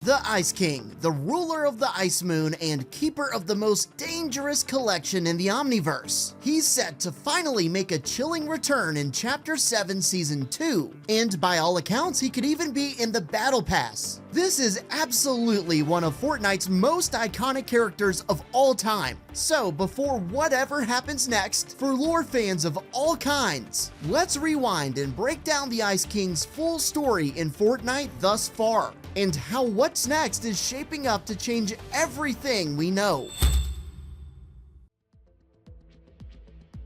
The Ice King, the ruler of the Ice Moon and keeper of the most dangerous collection in the Omniverse. He's set to finally make a chilling return in Chapter 7 Season 2, and by all accounts he could even be in the Battle Pass. This is absolutely one of Fortnite's most iconic characters of all time. So before whatever happens next, for lore fans of all kinds, let's rewind and break down the Ice King's full story in Fortnite thus far, and how what's next is shaping up to change everything we know.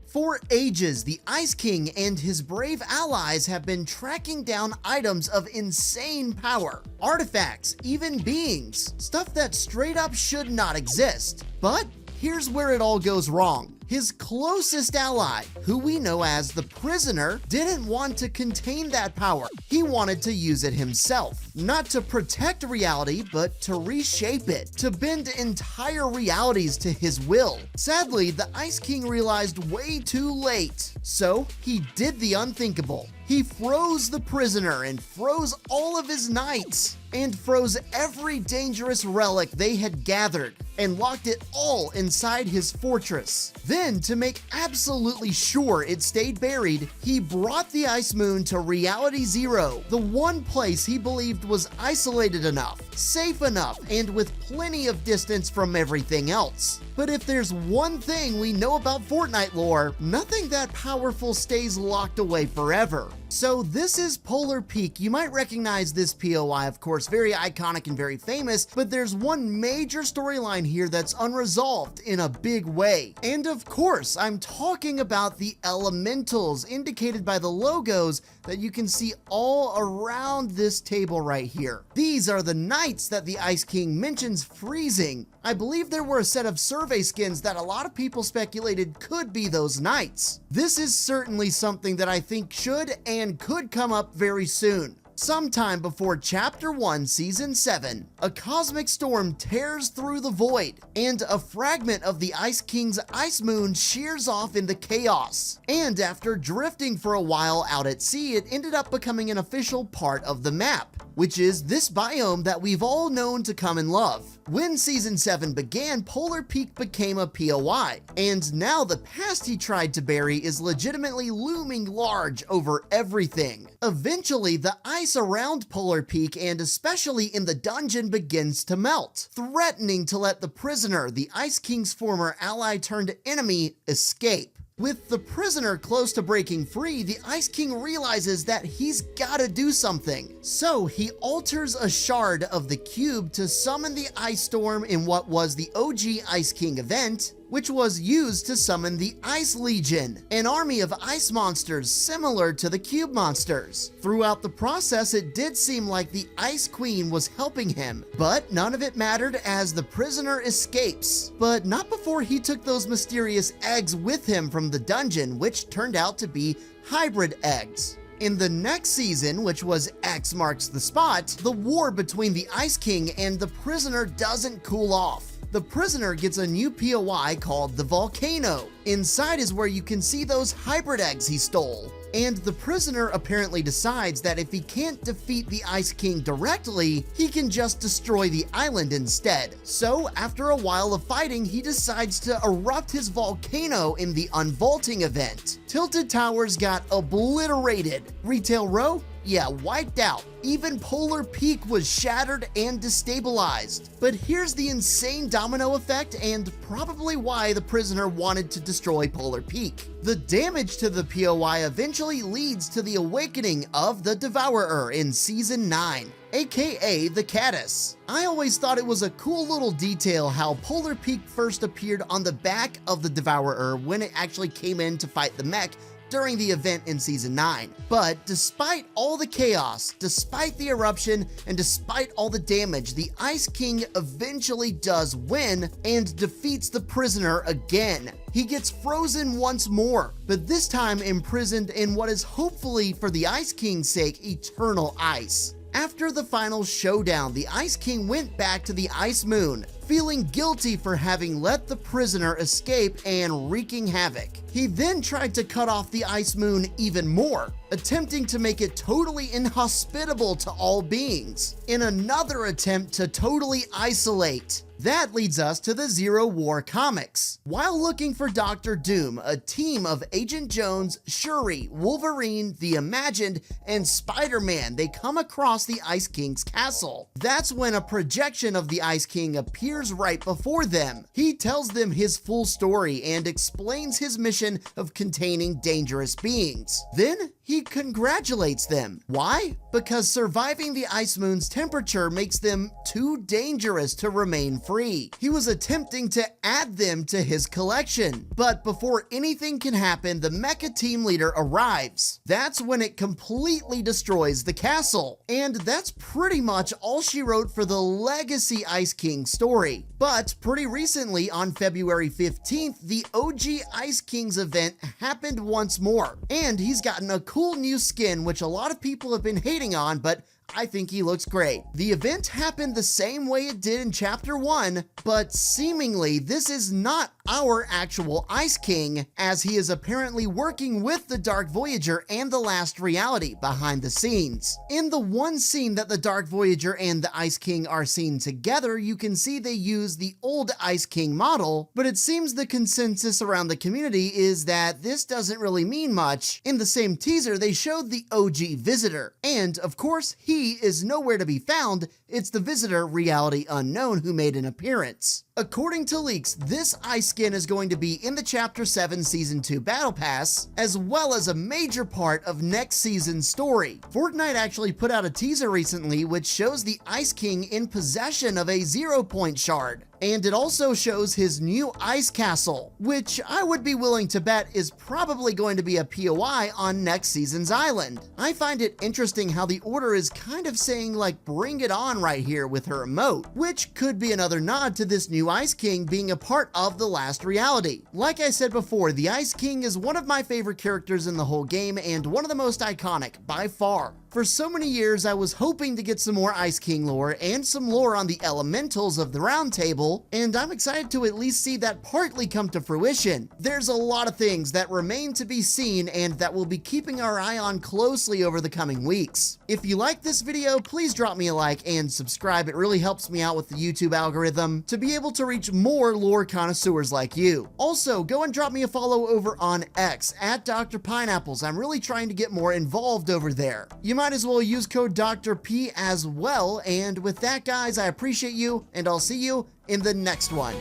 For ages, the Ice King and his brave allies have been tracking down items of insane power, artifacts, even beings, stuff that straight up should not exist. But here's where it all goes wrong. His closest ally, who we know as the Prisoner, didn't want to contain that power. He wanted to use it himself, not to protect reality, but to reshape it, to bend entire realities to his will. Sadly, the Ice King realized way too late, so he did the unthinkable. He froze the Prisoner and froze all of his knights, and froze every dangerous relic they had gathered, and locked it all inside his fortress. Then, to make absolutely sure it stayed buried, he brought the Ice Moon to Reality Zero, the one place he believed was isolated enough, safe enough, and with plenty of distance from everything else. But if there's one thing we know about Fortnite lore, nothing that powerful stays locked away forever. So this is Polar Peak. You might recognize this POI, of course, very iconic and very famous, but there's one major storyline here that's unresolved in a big way. And of course, I'm talking about the elementals indicated by the logos that you can see all around this table right here. These are the knights that the Ice King mentions freezing. I believe there were a set of survey skins that a lot of people speculated could be those knights. This is certainly something that I think should and could come up very soon. Sometime before Chapter 1, Season 7, a cosmic storm tears through the void, and a fragment of the Ice King's Ice Moon shears off into chaos. And after drifting for a while out at sea, it ended up becoming an official part of the map, which is this biome that we've all known to come and love. When Season 7 began, Polar Peak became a POI, and now the past he tried to bury is legitimately looming large over everything. Eventually, the ice around Polar Peak, and especially in the dungeon, begins to melt, threatening to let the Prisoner, the Ice King's former ally turned enemy, escape. With the Prisoner close to breaking free, the Ice King realizes that he's gotta do something. So he alters a shard of the cube to summon the Ice Storm in what was the OG Ice King event, which was used to summon the Ice Legion, an army of ice monsters similar to the cube monsters. Throughout the process, it did seem like the Ice Queen was helping him, but none of it mattered as the Prisoner escapes. But not before he took those mysterious eggs with him from the dungeon, which turned out to be hybrid eggs. In the next season, which was X Marks the Spot, the war between the Ice King and the Prisoner doesn't cool off. The Prisoner gets a new POI called the Volcano. Inside is where you can see those hybrid eggs he stole. And the Prisoner apparently decides that if he can't defeat the Ice King directly, he can just destroy the island instead. So after a while of fighting, he decides to erupt his volcano in the Unvaulting event. Tilted Towers got obliterated. Retail Row? Yeah, wiped out. Even Polar Peak was shattered and destabilized. But here's the insane domino effect and probably why the Prisoner wanted to destroy Polar Peak. The damage to the POI eventually leads to the awakening of the Devourer in Season 9, aka the Caddis. I always thought it was a cool little detail how Polar Peak first appeared on the back of the Devourer when it actually came in to fight the mech during the event in Season 9. But despite all the chaos, despite the eruption, and despite all the damage, the Ice King eventually does win and defeats the Prisoner again. He gets frozen once more, but this time imprisoned in what is hopefully, for the Ice King's sake, eternal ice. After the final showdown, the Ice King went back to the Ice Moon, feeling guilty for having let the prisoner escape and wreaking havoc. He then tried to cut off the ice moon even more, attempting to make it totally inhospitable to all beings, in another attempt to totally isolate. That leads us to the Zero War comics. While looking for Doctor Doom, a team of Agent Jones, Shuri, Wolverine, the Imagined, and Spider-Man, they come across the Ice King's castle. That's when a projection of the Ice King appears right before them. He tells them his full story and explains his mission of containing dangerous beings. Then he congratulates them. Why? Because surviving the ice moon's temperature makes them too dangerous to remain free. He was attempting to add them to his collection. But before anything can happen, the mecha team leader arrives. That's when it completely destroys the castle. And that's pretty much all she wrote for the Legacy Ice King story. But pretty recently, on February 15th, the OG Ice King's event happened once more. And he's gotten a cool new skin, which a lot of people have been hating on, but I think he looks great. The event happened the same way it did in Chapter 1, but seemingly this is not our actual Ice King, as he is apparently working with the Dark Voyager and the Last Reality behind the scenes. In the one scene that the Dark Voyager and the Ice King are seen together, you can see they use the old Ice King model, but it seems the consensus around the community is that this doesn't really mean much. In the same teaser, they showed the OG Visitor, and of course, he is nowhere to be found. It's the Visitor, Reality Unknown, who made an appearance. According to leaks, this ice skin is going to be in the Chapter 7 Season 2 Battle Pass, as well as a major part of next season's story. Fortnite actually put out a teaser recently which shows the Ice King in possession of a 0-point shard. And it also shows his new ice castle, which I would be willing to bet is probably going to be a POI on next season's island. I find it interesting how the Order is kind of saying like bring it on right here with her emote, which could be another nod to this new Ice King being a part of the Last Reality. Like I said before, the Ice King is one of my favorite characters in the whole game and one of the most iconic by far. For so many years, I was hoping to get some more Ice King lore and some lore on the elementals of the Round Table, and I'm excited to at least see that partly come to fruition. There's a lot of things that remain to be seen and that we'll be keeping our eye on closely over the coming weeks. If you like this video, please drop me a like and subscribe. It really helps me out with the YouTube algorithm to be able to reach more lore connoisseurs like you. Also, go and drop me a follow over on X at Dr. Pineapples. I'm really trying to get more involved over there. You might as well use code Dr. P as well. And with that, guys, I appreciate you, and I'll see you in the next one.